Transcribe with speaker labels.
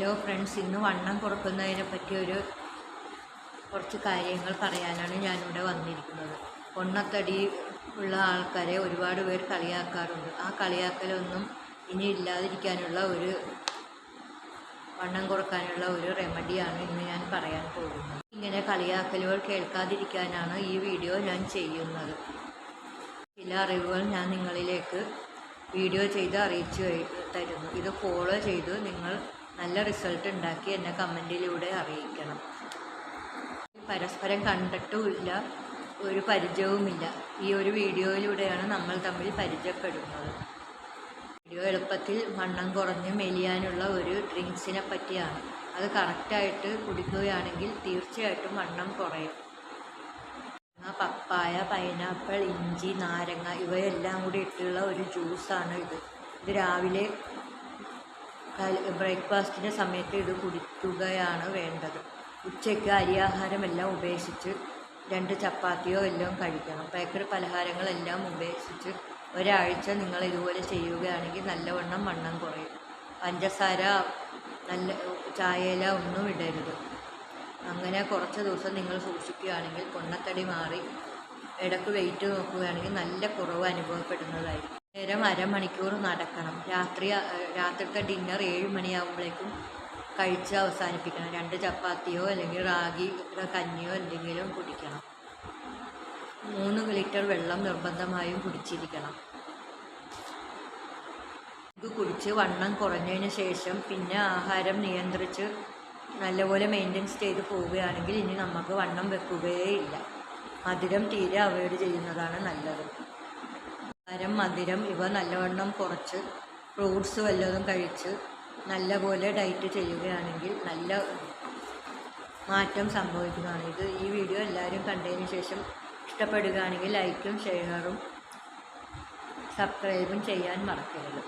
Speaker 1: Hello friends, ഇന്ന് വണ്ണം കുറക്കുന്നതിനെ പറ്റി കുറച്ച് കാര്യങ്ങൾ പറയാനാണ് ഞാനിവിടെ വന്നിരിക്കുന്നത്. പൊണ്ണത്തടി ഉള്ള ആൾക്കാരെ ഒരുപാട് പേർ കളിയാക്കാറുണ്ട്. ആ കളിയാക്കലൊന്നും ഇനി ഇല്ലാതിരിക്കാനുള്ള വണ്ണം കുറക്കാനുള്ള ഒരു റെമഡിയാണ് ഇന്ന് ഞാൻ പറയാൻ പോകുന്നത്. ഇങ്ങനെ കളിയാക്കലുകൾ കേൾക്കാതിരിക്കാനാണ് ഈ വീഡിയോ ഞാൻ ചെയ്യുന്നത്. ചില അറിവുകൾ ഞാൻ നിങ്ങളിലേക്ക് വീഡിയോ ചെയ്ത് അറിയിച്ചു തരുന്നു. ഇത് ഫോളോ ചെയ്ത് നിങ്ങൾ നല്ല റിസൾട്ട് ഉണ്ടാക്കി എന്നെ കമൻറ്റിലൂടെ അറിയിക്കണം. പരസ്പരം കണ്ടിട്ടുമില്ല, ഒരു പരിചയവുമില്ല. ഈ ഒരു വീഡിയോയിലൂടെയാണ് നമ്മൾ തമ്മിൽ പരിചയപ്പെടുന്നത്. വീഡിയോ എളുപ്പത്തിൽ വണ്ണം കുറഞ്ഞ് മെലിയാനുള്ള ഒരു ഡ്രിങ്ക്സിനെ പറ്റിയാണ്. അത് കറക്റ്റായിട്ട് കുടിക്കുകയാണെങ്കിൽ തീർച്ചയായിട്ടും വണ്ണം കുറയും. പപ്പായ, പൈനാപ്പിൾ, ഇഞ്ചി, നാരങ്ങ ഇവയെല്ലാം കൂടി ഇട്ടുള്ള ഒരു ജ്യൂസാണ് ഇത്. രാവിലെ ബ്രേക്ക്ഫാസ്റ്റിൻ്റെ സമയത്ത് ഇത് കുടിക്കുകയാണ് വേണ്ടത്. ഉച്ചയ്ക്ക് അരിയാഹാരമെല്ലാം ഉപേക്ഷിച്ച് 2 ചപ്പാത്തിയോ എല്ലാം കഴിക്കണം. ബേക്കറി പലഹാരങ്ങളെല്ലാം ഉപേക്ഷിച്ച് ഒരാഴ്ച നിങ്ങൾ ഇതുപോലെ ചെയ്യുകയാണെങ്കിൽ നല്ലവണ്ണം വണ്ണം കുറയും. പഞ്ചസാര, ചായയില ഒന്നും ഇടരുത്. അങ്ങനെ കുറച്ച് ദിവസം നിങ്ങൾ സൂക്ഷിക്കുകയാണെങ്കിൽ പൊണ്ണത്തടി മാറി ഇടയ്ക്ക് വെയിറ്റ് നോക്കുകയാണെങ്കിൽ നല്ല കുറവ് അനുഭവപ്പെടുന്നതായിരിക്കും. നേരം അരമണിക്കൂർ നടക്കണം. രാത്രിത്തെ ഡിന്നർ 7 മണിയാകുമ്പോഴേക്കും കഴിച്ച് അവസാനിപ്പിക്കണം. 2 ചപ്പാത്തിയോ അല്ലെങ്കിൽ റാഗി കഞ്ഞിയോ എന്തെങ്കിലും കുടിക്കണം. 3 ലിറ്റർ വെള്ളം നിർബന്ധമായും കുടിച്ചിരിക്കണം. ഇത് കുടിച്ച് വണ്ണം കുറഞ്ഞതിന് ശേഷം പിന്നെ ആഹാരം നിയന്ത്രിച്ച് നല്ലപോലെ മെയിൻ്റെനൻസ് ചെയ്ത് പോവുകയാണെങ്കിൽ ഇനി നമുക്ക് വണ്ണം വെക്കുകയേ ഇല്ല. മധുരം തീരെ അവോയ്ഡ് ചെയ്യുന്നതാണ് നല്ലത്. മധുരം ഇവ നല്ലവണ്ണം കുറച്ച് ഫ്രൂട്ട്സ് വല്ലതും കഴിച്ച് നല്ലപോലെ ഡയറ്റ് ചെയ്യുകയാണെങ്കിൽ നല്ല മാറ്റം സംഭവിക്കുന്നതാണ്. ഈ വീഡിയോ എല്ലാവരും കണ്ടതിന് ശേഷം ഇഷ്ടപ്പെടുകയാണെങ്കിൽ ലൈക്കും ഷെയറും സബ്സ്ക്രൈബും ചെയ്യാൻ മറക്കരുത്.